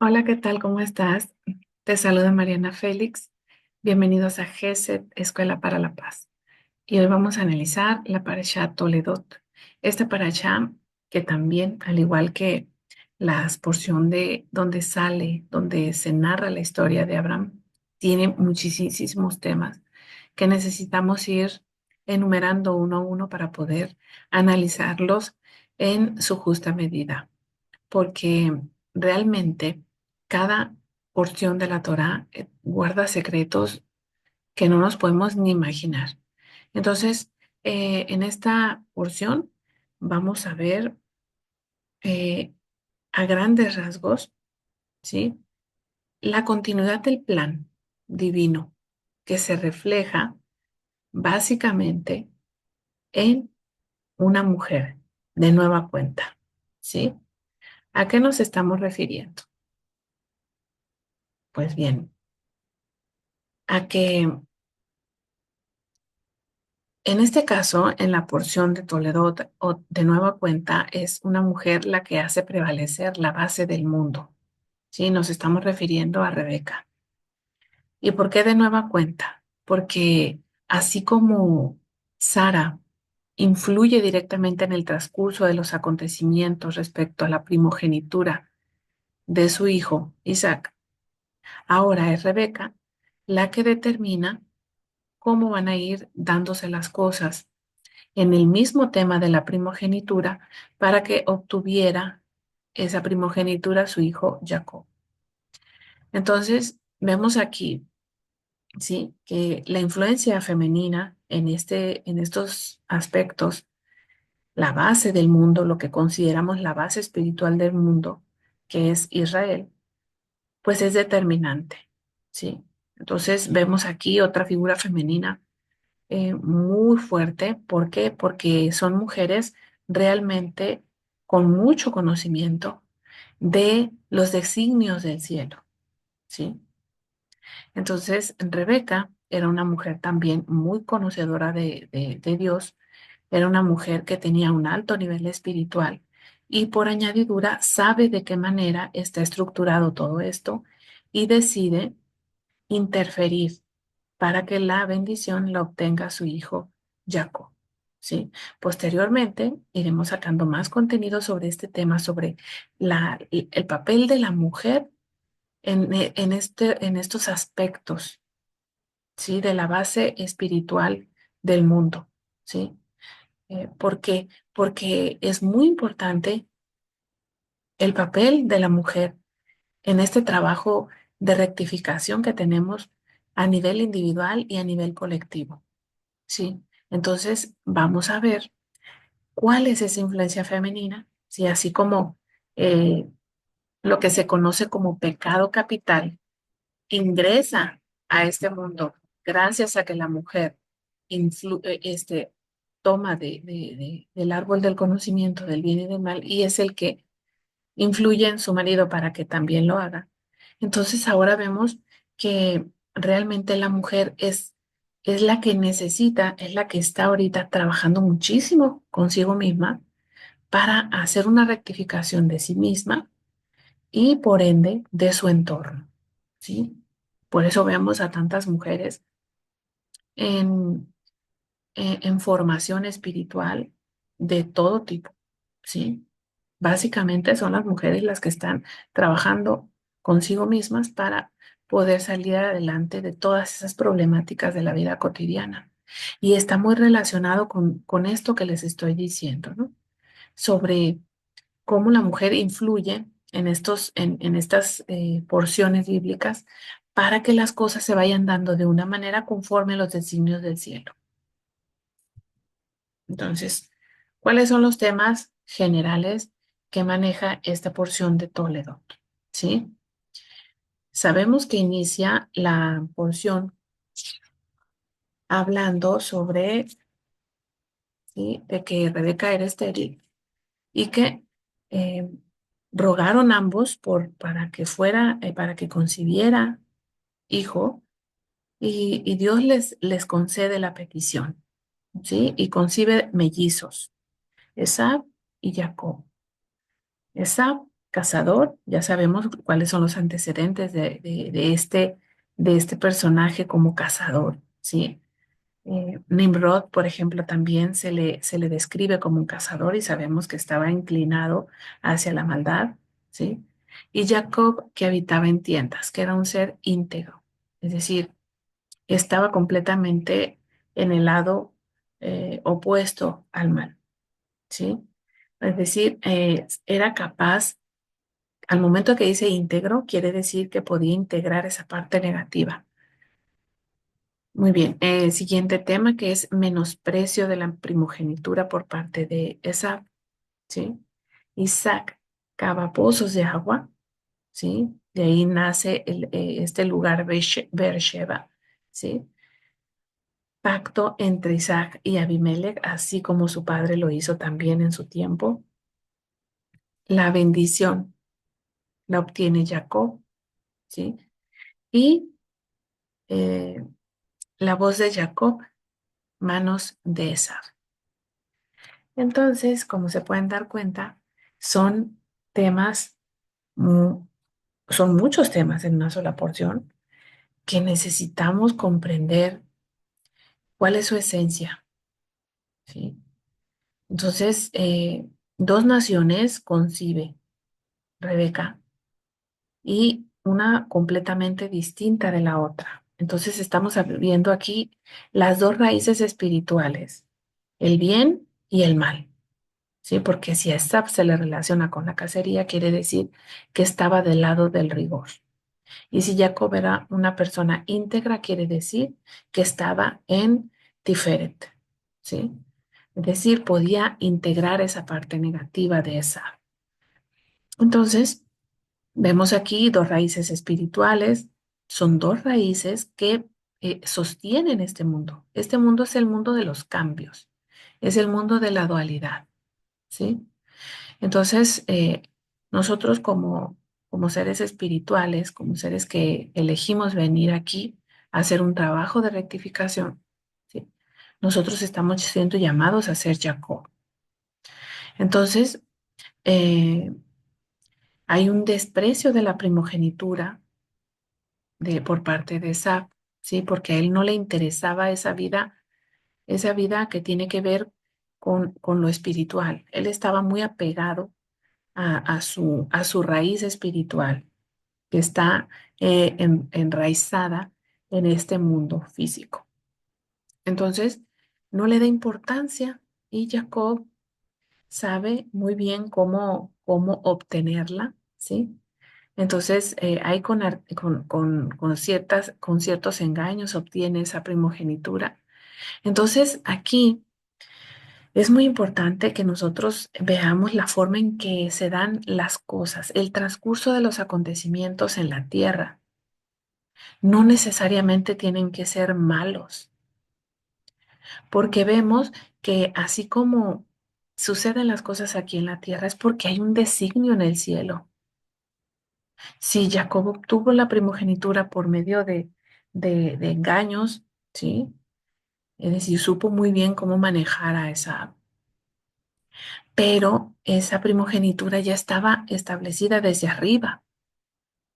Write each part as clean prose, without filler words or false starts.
Hola, ¿qué tal? ¿Cómo estás? Te saluda Mariana Félix. Bienvenidos a GESET, Escuela para la Paz. Y hoy vamos a analizar la parashá Toledot. Esta parashá que también, al igual que la porción de donde sale, donde se narra la historia de Abraham, tiene muchísimos temas que necesitamos ir enumerando uno a uno para poder analizarlos en su justa medida, porque realmente cada porción de la Torá guarda secretos que no nos podemos ni imaginar. Entonces, en esta porción vamos a ver eh, a grandes rasgos, ¿sí? La continuidad del plan divino que se refleja básicamente en una mujer de nueva cuenta, ¿sí? ¿A qué nos estamos refiriendo? Pues bien, a que en este caso, en la porción de Toledo o de nueva cuenta, es una mujer la que hace prevalecer la base del mundo. Sí, nos estamos refiriendo a Rebeca. ¿Y por qué de nueva cuenta? Porque así como Sara influye directamente en el transcurso de los acontecimientos respecto a la primogenitura de su hijo Isaac, ahora es Rebeca la que determina cómo van a ir dándose las cosas en el mismo tema de la primogenitura para que obtuviera esa primogenitura su hijo Jacob. Entonces, vemos aquí, ¿sí? Que la influencia femenina en estos aspectos, la base del mundo, lo que consideramos la base espiritual del mundo, que es Israel, pues es determinante, ¿sí? Entonces, vemos aquí otra figura femenina muy fuerte. ¿Por qué? Porque son mujeres realmente con mucho conocimiento de los designios del cielo, ¿sí? Entonces, Rebeca era una mujer también muy conocedora de Dios, era una mujer que tenía un alto nivel espiritual y por añadidura sabe de qué manera está estructurado todo esto y decide interferir para que la bendición la obtenga su hijo Jacob. ¿Sí? Posteriormente iremos sacando más contenido sobre este tema, sobre el papel de la mujer en estos aspectos, ¿sí? De la base espiritual del mundo, ¿sí? ¿Por qué? Porque es muy importante el papel de la mujer en este trabajo de rectificación que tenemos a nivel individual y a nivel colectivo. Sí, entonces vamos a ver cuál es esa influencia femenina, sí, así como eh, lo que se conoce como pecado capital ingresa a este mundo gracias a que la mujer toma del árbol del conocimiento del bien y del mal y es el que influye en su marido para que también lo haga. Entonces ahora vemos que realmente la mujer es la que necesita, es la que está ahorita trabajando muchísimo consigo misma para hacer una rectificación de sí misma y por ende de su entorno, ¿sí? Por eso vemos a tantas mujeres en, en formación espiritual de todo tipo, ¿sí? Básicamente son las mujeres las que están trabajando consigo mismas para poder salir adelante de todas esas problemáticas de la vida cotidiana. Y está muy relacionado con esto que les estoy diciendo, ¿no? Sobre cómo la mujer influye en estas porciones bíblicas para que las cosas se vayan dando de una manera conforme a los designios del cielo. Entonces, ¿cuáles son los temas generales que maneja esta porción de Toledo? ¿Sí? Sabemos que inicia la porción hablando sobre, ¿sí? De que Rebeca era estéril y que eh, rogaron ambos para que concibiera hijo y Dios les concede la petición, ¿sí? Y concibe mellizos, Esab y Jacob. Esab cazador. Ya sabemos cuáles son los antecedentes de este personaje como cazador, ¿sí? Nimrod, por ejemplo, también se le describe como un cazador y sabemos que estaba inclinado hacia la maldad, ¿sí? Y Jacob, que habitaba en tiendas, que era un ser íntegro, es decir, estaba completamente en el lado opuesto al mal, ¿sí? Es decir, era capaz, al momento que dice íntegro, quiere decir que podía integrar esa parte negativa. Muy bien, el siguiente tema que es menosprecio de la primogenitura por parte de Esaú, ¿sí? Isaac cava pozos de agua, ¿sí? De ahí nace este lugar Beersheba, ¿sí? Pacto entre Isaac y Abimelech, así como su padre lo hizo también en su tiempo. La bendición la obtiene Jacob, ¿sí? Y eh, la voz de Jacob, manos de Esaú. Entonces, como se pueden dar cuenta, son temas, mu- son muchos temas en una sola porción que necesitamos comprender cuál es su esencia, ¿sí? Entonces, dos naciones concibe Rebeca y una completamente distinta de la otra. Entonces, estamos viendo aquí las dos raíces espirituales, el bien y el mal. ¿Sí? Porque si a Esap se le relaciona con la cacería, quiere decir que estaba del lado del rigor. Y si Jacob era una persona íntegra, quiere decir que estaba en Tiferet, ¿sí? Es decir, podía integrar esa parte negativa de Esap. Entonces, vemos aquí dos raíces espirituales, son dos raíces que sostienen este mundo. Este mundo es el mundo de los cambios, es el mundo de la dualidad, ¿sí? Entonces, nosotros como seres espirituales, como seres que elegimos venir aquí a hacer un trabajo de rectificación, ¿sí? Nosotros estamos siendo llamados a ser Jacob. Entonces, eh, hay un desprecio de la primogenitura por parte de Esab, ¿sí? Porque a él no le interesaba esa vida que tiene que ver con lo espiritual. Él estaba muy apegado a su raíz espiritual, que está enraizada en este mundo físico. Entonces, no le da importancia y Jacob sabe muy bien cómo obtenerla, ¿sí? Entonces, ahí con ciertos engaños obtiene esa primogenitura. Entonces, aquí es muy importante que nosotros veamos la forma en que se dan las cosas, el transcurso de los acontecimientos en la tierra. No necesariamente tienen que ser malos, porque vemos que así como suceden las cosas aquí en la tierra, es porque hay un designio en el cielo. Si Jacob obtuvo la primogenitura por medio de engaños, ¿sí? Es decir, supo muy bien cómo manejar a esa, pero esa primogenitura ya estaba establecida desde arriba,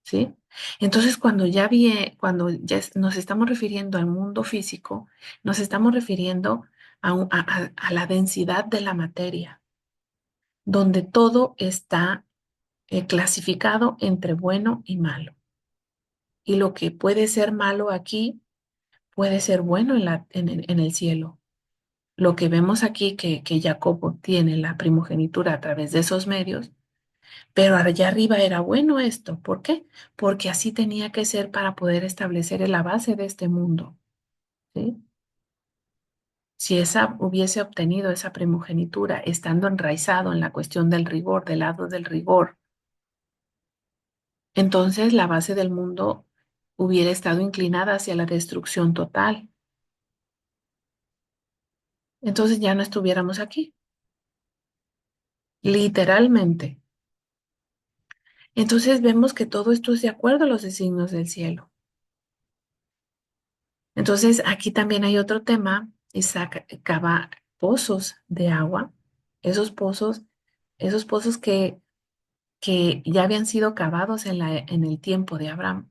¿sí? Entonces, cuando nos estamos refiriendo al mundo físico, nos estamos refiriendo a la densidad de la materia, donde todo está clasificado entre bueno y malo. Y lo que puede ser malo aquí puede ser bueno en el cielo. Lo que vemos aquí que Jacob obtiene la primogenitura a través de esos medios. Pero allá arriba era bueno esto. ¿Por qué? Porque así tenía que ser para poder establecer la base de este mundo, ¿sí? Si esa hubiese obtenido esa primogenitura estando enraizado en la cuestión del rigor, del lado del rigor, entonces la base del mundo hubiera estado inclinada hacia la destrucción total. Entonces ya no estuviéramos aquí, literalmente. Entonces vemos que todo esto es de acuerdo a los designios del cielo. Entonces, aquí también hay otro tema, Isaac cava pozos de agua, esos pozos, esos pozos que que ya habían sido cavados en el tiempo de Abraham.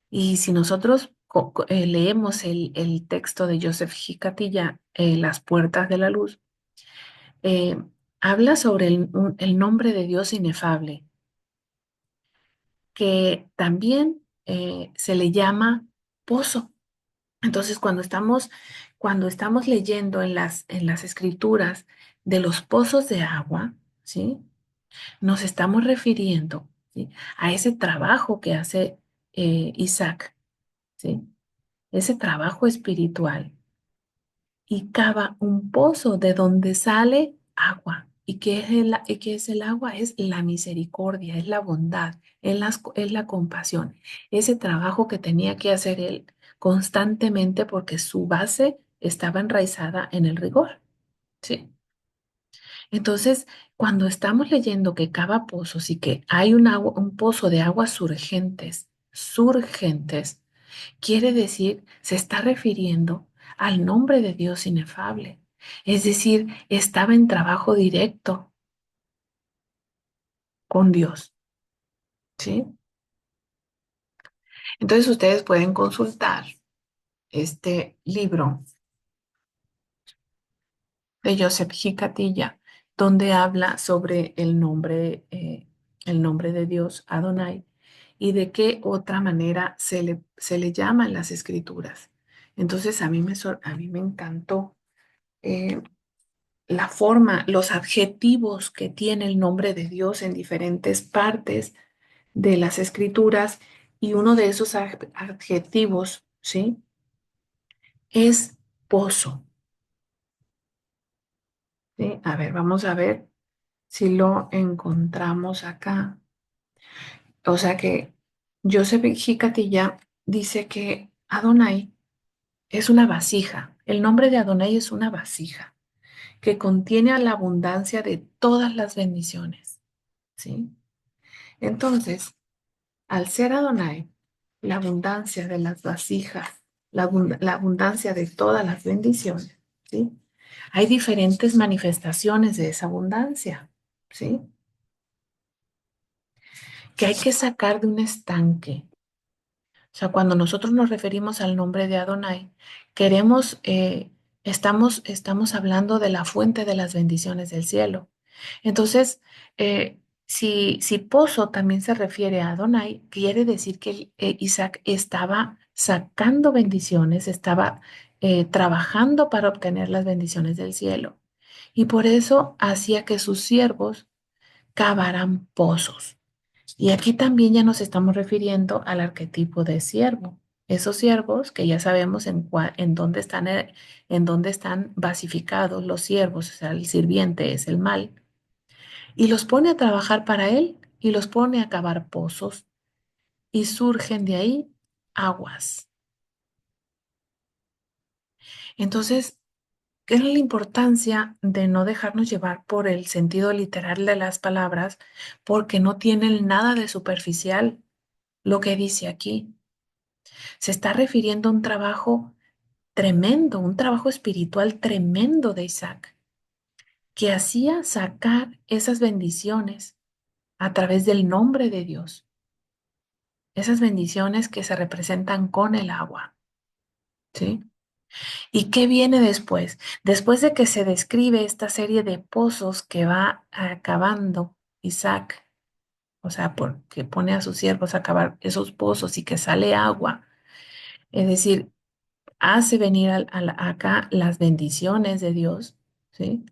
Y si nosotros leemos el texto de Joseph Hicatilla, Las puertas de la luz, eh, habla sobre el nombre de Dios inefable, que también se le llama pozo. Entonces, cuando estamos leyendo en las escrituras de los pozos de agua, ¿sí? Nos estamos refiriendo, ¿sí? A ese trabajo que hace Isaac, ¿sí? Ese trabajo espiritual y cava un pozo de donde sale agua. ¿Y qué es el agua? Es la misericordia, es la bondad, es la compasión. Ese trabajo que tenía que hacer él constantemente porque su base estaba enraizada en el rigor. ¿Sí? Entonces, cuando estamos leyendo que cava pozos y que hay un pozo de aguas surgentes, surgentes, quiere decir, se está refiriendo al nombre de Dios inefable. Es decir, estaba en trabajo directo con Dios, ¿sí? Entonces ustedes pueden consultar este libro de Joseph Hicatilla, donde habla sobre el nombre de Dios, Adonai, y de qué otra manera se le llama en las escrituras. Entonces a mí me encantó eh, la forma, los adjetivos que tiene el nombre de Dios en diferentes partes de las escrituras, y uno de esos adjetivos, ¿sí? Es pozo, ¿sí? A ver, vamos a ver si lo encontramos acá. O sea que Joseph Hicatilla dice que Adonai es una vasija. El nombre de Adonai es una vasija que contiene a la abundancia de todas las bendiciones, ¿sí? Entonces, al ser Adonai, la abundancia de las vasijas, la abundancia de todas las bendiciones, ¿sí? Hay diferentes manifestaciones de esa abundancia, ¿sí? Que hay que sacar de un estanque. O sea, cuando nosotros nos referimos al nombre de Adonai, queremos, estamos hablando de la fuente de las bendiciones del cielo. Entonces, si pozo también se refiere a Adonai, quiere decir que Isaac estaba sacando bendiciones, estaba trabajando para obtener las bendiciones del cielo. Y por eso hacía que sus siervos cavaran pozos. Y aquí también ya nos estamos refiriendo al arquetipo de siervo. Esos siervos que ya sabemos en dónde están basificados los siervos, o sea, el sirviente es el mal, y los pone a trabajar para él y los pone a cavar pozos y surgen de ahí aguas. Entonces, ¿qué es la importancia de no dejarnos llevar por el sentido literal de las palabras? Porque no tienen nada de superficial lo que dice aquí. Se está refiriendo a un trabajo tremendo, un trabajo espiritual tremendo de Isaac, que hacía sacar esas bendiciones a través del nombre de Dios, esas bendiciones que se representan con el agua, ¿sí? ¿Y qué viene después? Después de que se describe esta serie de pozos que va acabando Isaac, o sea, porque pone a sus siervos a cavar esos pozos y que sale agua, es decir, hace venir acá las bendiciones de Dios, ¿sí?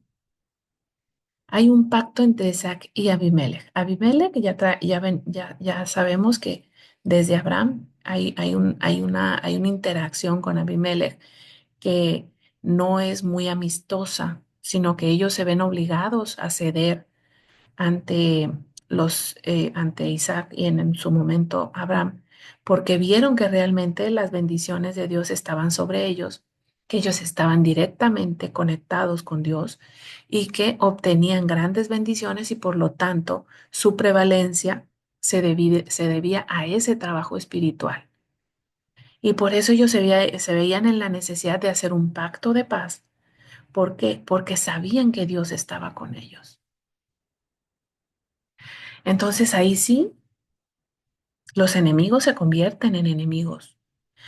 Hay un pacto entre Isaac y Abimelech. Abimelech ya sabemos que desde Abraham hay una interacción con Abimelech que no es muy amistosa, sino que ellos se ven obligados a ceder ante ante Isaac y en su momento Abraham, porque vieron que realmente las bendiciones de Dios estaban sobre ellos, que ellos estaban directamente conectados con Dios y que obtenían grandes bendiciones y por lo tanto su prevalencia se debía a ese trabajo espiritual. Y por eso ellos se veían en la necesidad de hacer un pacto de paz. ¿Por qué? Porque sabían que Dios estaba con ellos. Entonces ahí sí, los enemigos se convierten en enemigos.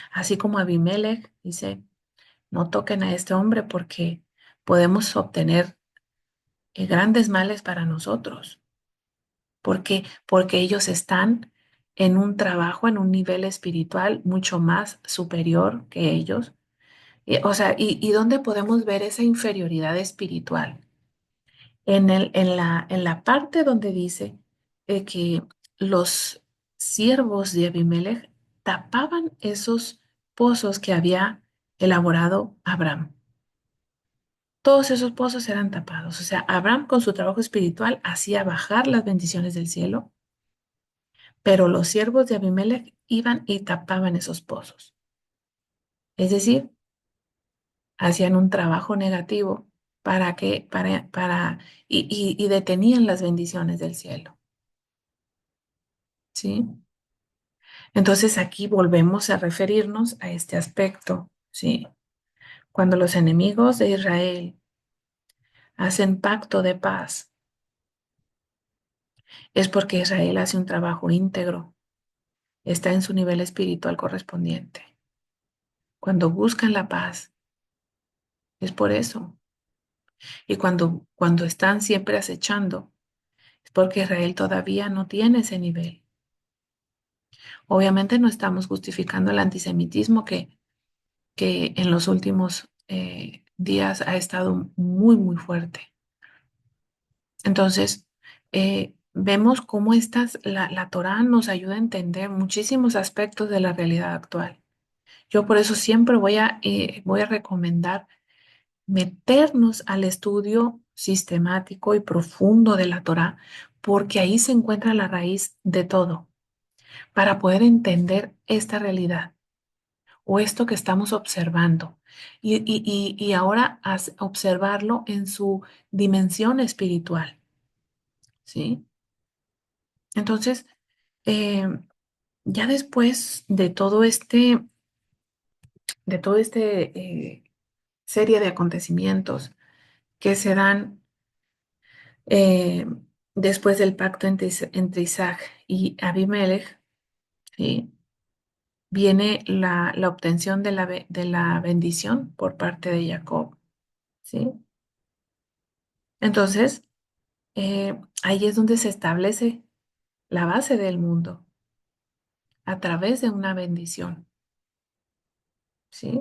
Así como Abimelech dice, no toquen a este hombre porque podemos obtener grandes males para nosotros. Porque Porque ellos están en un trabajo, en un nivel espiritual mucho más superior que ellos. O sea, ¿y dónde podemos ver esa inferioridad espiritual? En la parte donde dice que los siervos de Abimelech tapaban esos pozos que había elaborado Abraham. Todos esos pozos eran tapados. O sea, Abraham con su trabajo espiritual hacía bajar las bendiciones del cielo, pero los siervos de Abimelech iban y tapaban esos pozos. Es decir, hacían un trabajo negativo y detenían las bendiciones del cielo. ¿Sí? Entonces aquí volvemos a referirnos a este aspecto, ¿sí? Cuando los enemigos de Israel hacen pacto de paz, es porque Israel hace un trabajo íntegro, está en su nivel espiritual correspondiente. Cuando buscan la paz, es por eso. Y cuando están siempre acechando, es porque Israel todavía no tiene ese nivel. Obviamente no estamos justificando el antisemitismo que en los últimos días ha estado muy, muy fuerte. Entonces, vemos cómo la Torá nos ayuda a entender muchísimos aspectos de la realidad actual. Yo por eso siempre voy a recomendar meternos al estudio sistemático y profundo de la Torá, porque ahí se encuentra la raíz de todo, para poder entender esta realidad o esto que estamos observando. Y ahora observarlo en su dimensión espiritual, ¿sí? Entonces, eh, ya después de todo este serie de acontecimientos que se dan eh, después del pacto entre Isaac y Abimelech, ¿sí? Viene la obtención de la bendición por parte de Jacob, ¿sí? Entonces, ahí es donde se establece la base del mundo, a través de una bendición, ¿sí?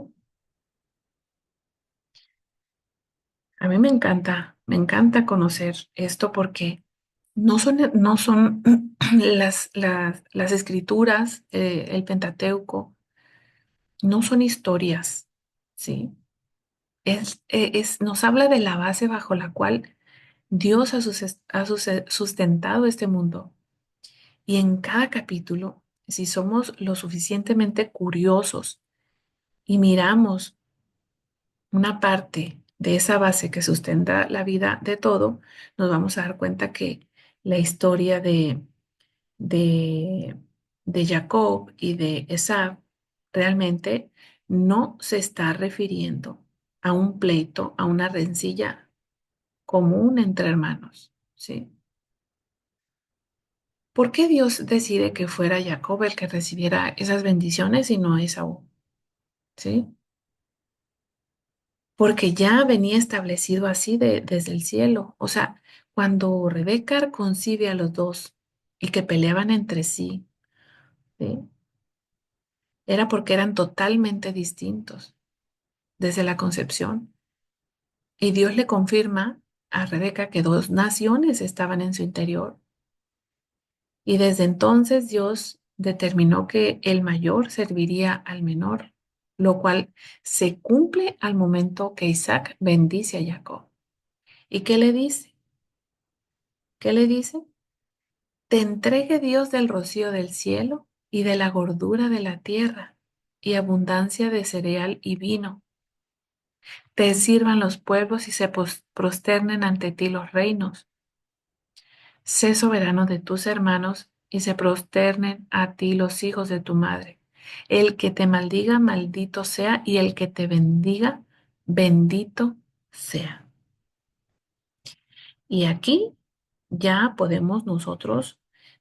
A mí me encanta conocer esto porque no son las escrituras, el Pentateuco, no son historias, ¿sí? Nos habla de la base bajo la cual Dios ha sustentado este mundo. Y en cada capítulo, si somos lo suficientemente curiosos y miramos una parte de esa base que sustenta la vida de todo, nos vamos a dar cuenta que la historia de, de Jacob y de Esaú realmente no se está refiriendo a un pleito, a una rencilla común entre hermanos, ¿sí? ¿Por qué Dios decide que fuera Jacob el que recibiera esas bendiciones y no Esaú? ¿Sí? Porque ya venía establecido así desde el cielo. O sea, cuando Rebeca concibe a los dos y que peleaban entre sí, ¿sí? Era porque eran totalmente distintos desde la concepción. Y Dios le confirma a Rebeca que dos naciones estaban en su interior. Y desde entonces Dios determinó que el mayor serviría al menor, lo cual se cumple al momento que Isaac bendice a Jacob. ¿Y qué le dice? ¿Qué le dice? Te entregue Dios del rocío del cielo y de la gordura de la tierra y abundancia de cereal y vino. Te sirvan los pueblos y se prosternen ante ti los reinos. Sé soberano de tus hermanos y se prosternen a ti los hijos de tu madre. El que te maldiga, maldito sea, y el que te bendiga, bendito sea. Y aquí ya podemos nosotros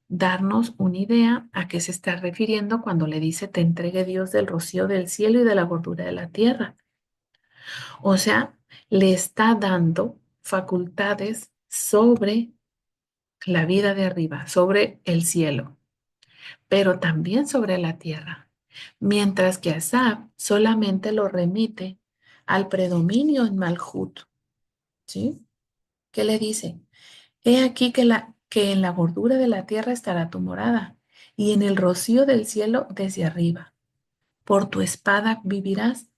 darnos una idea a qué se está refiriendo cuando le dice, te entregue Dios del rocío del cielo y de la gordura de la tierra. O sea, le está dando facultades sobre la vida de arriba, sobre el cielo, pero también sobre la tierra, mientras que Asaf solamente lo remite al predominio en Malhut, ¿sí? ¿Qué le dice? He aquí que en la gordura de la tierra estará tu morada, y en el rocío del cielo desde arriba. Por tu espada vivirás,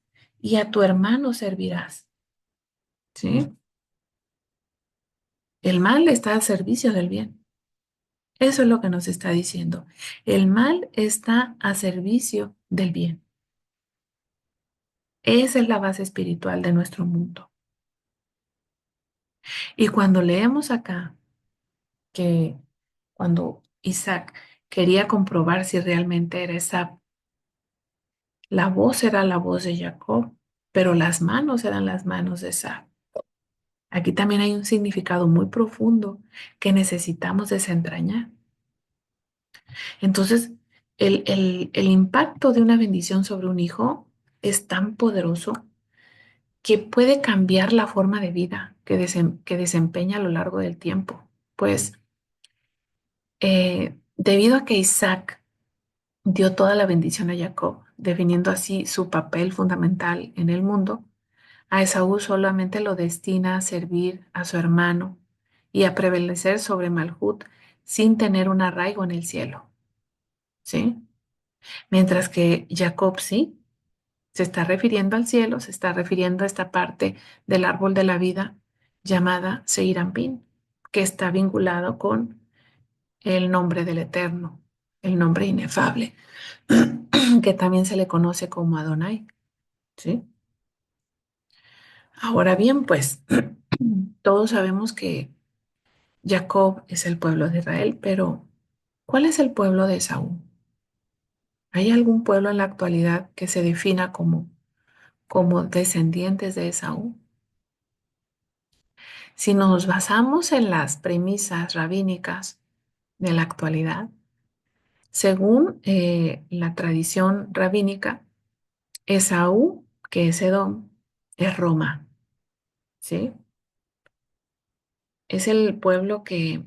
y a tu hermano servirás, ¿sí? El mal está al servicio del bien. Eso es lo que nos está diciendo. El mal está a servicio del bien. Esa es la base espiritual de nuestro mundo. Y cuando leemos acá que cuando Isaac quería comprobar si realmente era esa, la voz era la voz de Jacob, pero las manos eran las manos de Isaac. Aquí también hay un significado muy profundo que necesitamos desentrañar. Entonces, el impacto de una bendición sobre un hijo es tan poderoso que puede cambiar la forma de vida que desempeña a lo largo del tiempo. Pues debido a que Isaac dio toda la bendición a Jacob, definiendo así su papel fundamental en el mundo, a Esaú solamente lo destina a servir a su hermano y a prevalecer sobre Malhut sin tener un arraigo en el cielo, ¿sí? Mientras que Jacob sí, se está refiriendo al cielo, se está refiriendo a esta parte del árbol de la vida llamada Seirampín, que está vinculado con el nombre del Eterno, el nombre inefable, que también se le conoce como Adonai, ¿sí? Ahora bien, pues todos sabemos que Jacob es el pueblo de Israel, pero ¿cuál es el pueblo de Esaú? ¿Hay algún pueblo en la actualidad que se defina como descendientes de Esaú? Si nos basamos en las premisas rabínicas de la actualidad, según la tradición rabínica, Esaú, que es Edom, es Roma, ¿sí? Es el pueblo que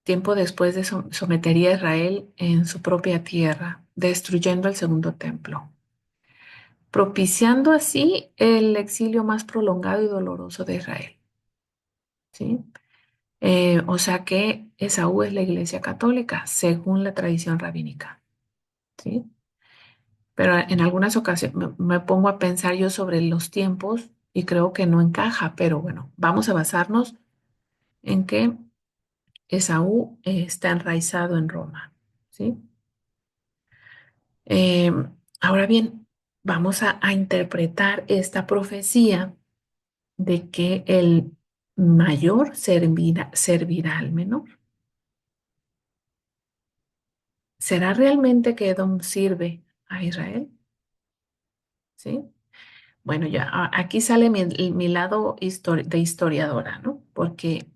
tiempo después de sometería a Israel en su propia tierra, destruyendo el segundo templo, propiciando así el exilio más prolongado y doloroso de Israel, ¿sí? O sea que Esaú es la iglesia católica, según la tradición rabínica, ¿sí? Pero en algunas ocasiones me pongo a pensar yo sobre los tiempos y creo que no encaja, pero bueno, vamos a basarnos en que Esaú está enraizado en Roma, ¿sí? Eh, ahora bien, vamos a interpretar esta profecía de que el mayor servirá al menor. ¿Será realmente que Edom sirve a Israel? ¿Sí? Bueno, ya aquí sale mi lado de historiadora, ¿no? Porque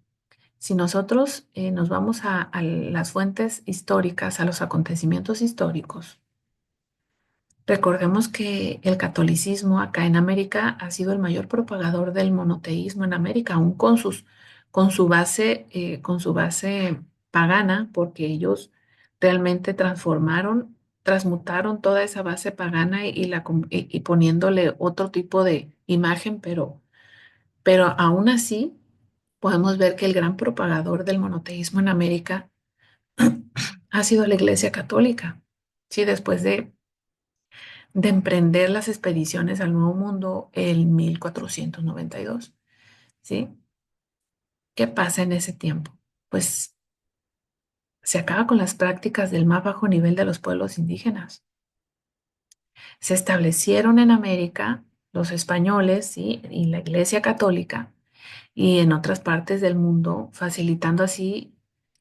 si nosotros nos vamos a las fuentes históricas, a los acontecimientos históricos, recordemos que el catolicismo acá en América ha sido el mayor propagador del monoteísmo en América, aún con su base pagana, porque ellos realmente transmutaron toda esa base pagana y poniéndole otro tipo de imagen, pero aún así podemos ver que el gran propagador del monoteísmo en América ha sido la Iglesia Católica. Sí, después de emprender las expediciones al Nuevo Mundo en 1492. ¿Sí? ¿Qué pasa en ese tiempo? Pues se acaba con las prácticas del más bajo nivel de los pueblos indígenas. Se establecieron en América los españoles, ¿sí? Y la Iglesia Católica y en otras partes del mundo, facilitando así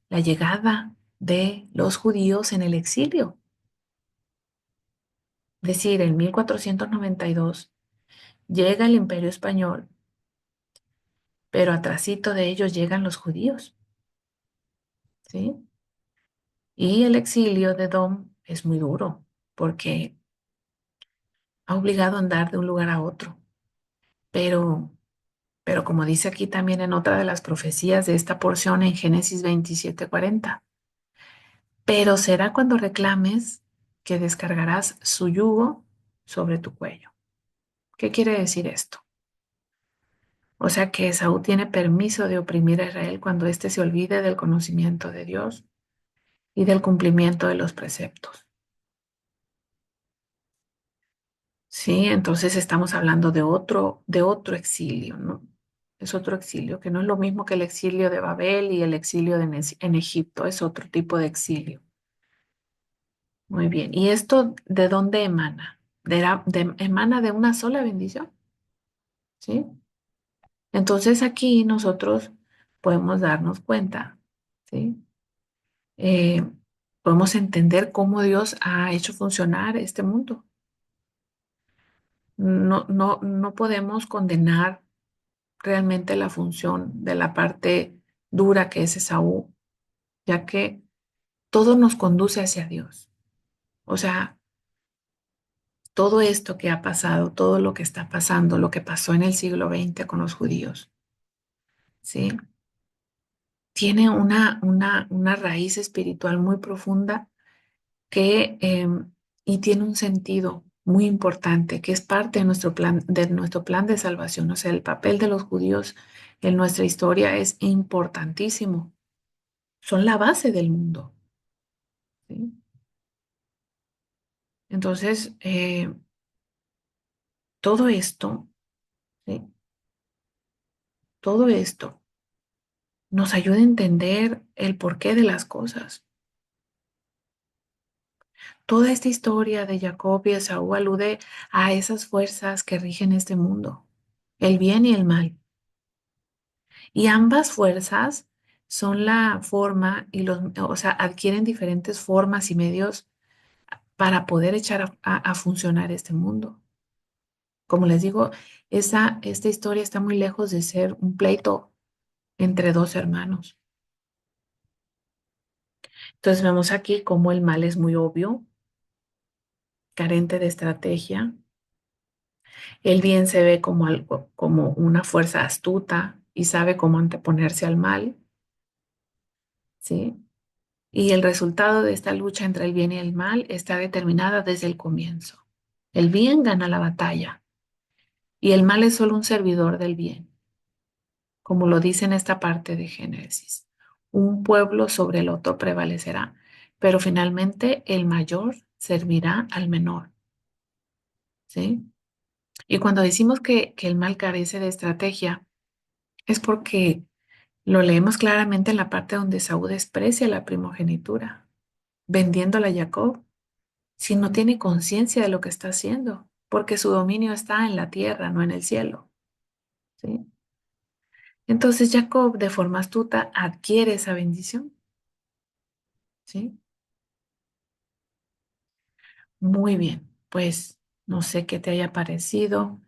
la llegada de los judíos en el exilio. Es decir, en 1492 llega el Imperio Español, pero atrasito de ellos llegan los judíos, ¿sí? Y el exilio de Dom es muy duro porque ha obligado a andar de un lugar a otro. Pero, pero como dice aquí también en otra de las profecías de esta porción en Génesis 27:40, pero será cuando reclames que descargarás su yugo sobre tu cuello. ¿Qué quiere decir esto? O sea que Esaú tiene permiso de oprimir a Israel cuando éste se olvide del conocimiento de Dios y del cumplimiento de los preceptos. Sí, entonces estamos hablando de otro exilio, ¿no? Es otro exilio, que no es lo mismo que el exilio de Babel y el exilio en Egipto, es otro tipo de exilio. Muy bien. ¿Y esto de dónde emana? Emana de una sola bendición, ¿sí? Entonces aquí nosotros podemos darnos cuenta, ¿sí? Eh, Podemos entender cómo Dios ha hecho funcionar este mundo. No podemos condenar realmente la función de la parte dura que es Esaú, ya que todo nos conduce hacia Dios. O sea, todo esto que ha pasado, todo lo que está pasando, lo que pasó en el siglo XX con los judíos, ¿sí? Tiene una raíz espiritual muy profunda que, y tiene un sentido muy importante, que es parte de nuestro plan de salvación. O sea, el papel de los judíos en nuestra historia es importantísimo. Son la base del mundo, ¿sí? Entonces, todo esto, ¿sí? Todo esto nos ayuda a entender el porqué de las cosas. Toda esta historia de Jacob y Esaú alude a esas fuerzas que rigen este mundo, el bien y el mal. Y ambas fuerzas son la forma y o sea, adquieren diferentes formas y medios para poder echar a funcionar este mundo. Como les digo, esta historia está muy lejos de ser un pleito entre dos hermanos. Entonces vemos aquí cómo el mal es muy obvio, carente de estrategia. El bien se ve como algo, como una fuerza astuta y sabe cómo anteponerse al mal, ¿sí? Y el resultado de esta lucha entre el bien y el mal está determinada desde el comienzo. El bien gana la batalla y el mal es solo un servidor del bien, como lo dice en esta parte de Génesis. Un pueblo sobre el otro prevalecerá, pero finalmente el mayor servirá al menor, ¿sí? Y cuando decimos que el mal carece de estrategia, es porque lo leemos claramente en la parte donde Saúl desprecia la primogenitura, vendiéndola a Jacob, si no tiene conciencia de lo que está haciendo, porque su dominio está en la tierra, no en el cielo, ¿sí? Entonces Jacob, de forma astuta, adquiere esa bendición, ¿sí? Muy bien, pues no sé qué te haya parecido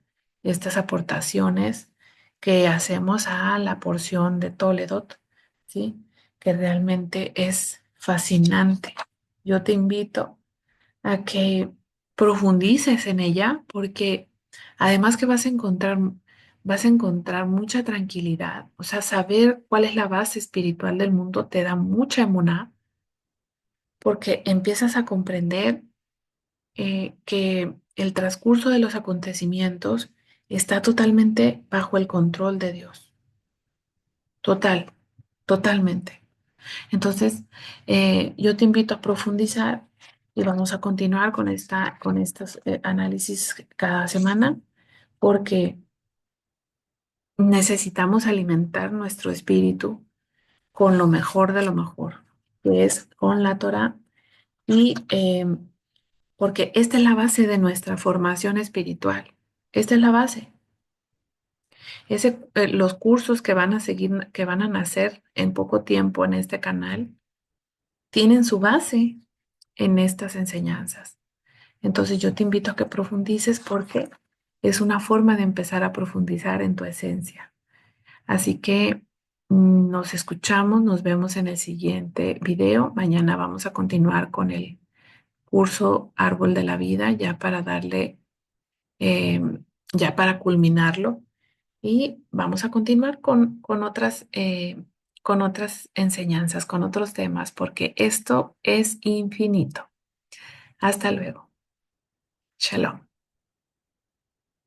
estas aportaciones que hacemos a la porción de Toledot, ¿sí? Que realmente es fascinante. Yo te invito a que profundices en ella porque además que vas a encontrar mucha tranquilidad. O sea, saber cuál es la base espiritual del mundo te da mucha emuná porque empiezas a comprender que el transcurso de los acontecimientos está totalmente bajo el control de Dios. Total, totalmente. Entonces, yo te invito a profundizar y vamos a continuar con estos análisis cada semana porque necesitamos alimentar nuestro espíritu con lo mejor de lo mejor, que es con la Torah y porque esta es la base de nuestra formación espiritual. Esta es la base. Los cursos que van a seguir, que van a nacer en poco tiempo en este canal, tienen su base en estas enseñanzas. Entonces yo te invito a que profundices porque es una forma de empezar a profundizar en tu esencia. Así que Nos escuchamos, nos vemos en el siguiente video. Mañana vamos a continuar con el curso Árbol de la Vida, ya para darle, eh, ya para culminarlo. Y vamos a continuar con otras enseñanzas, con otros temas, porque esto es infinito. Hasta luego. Shalom.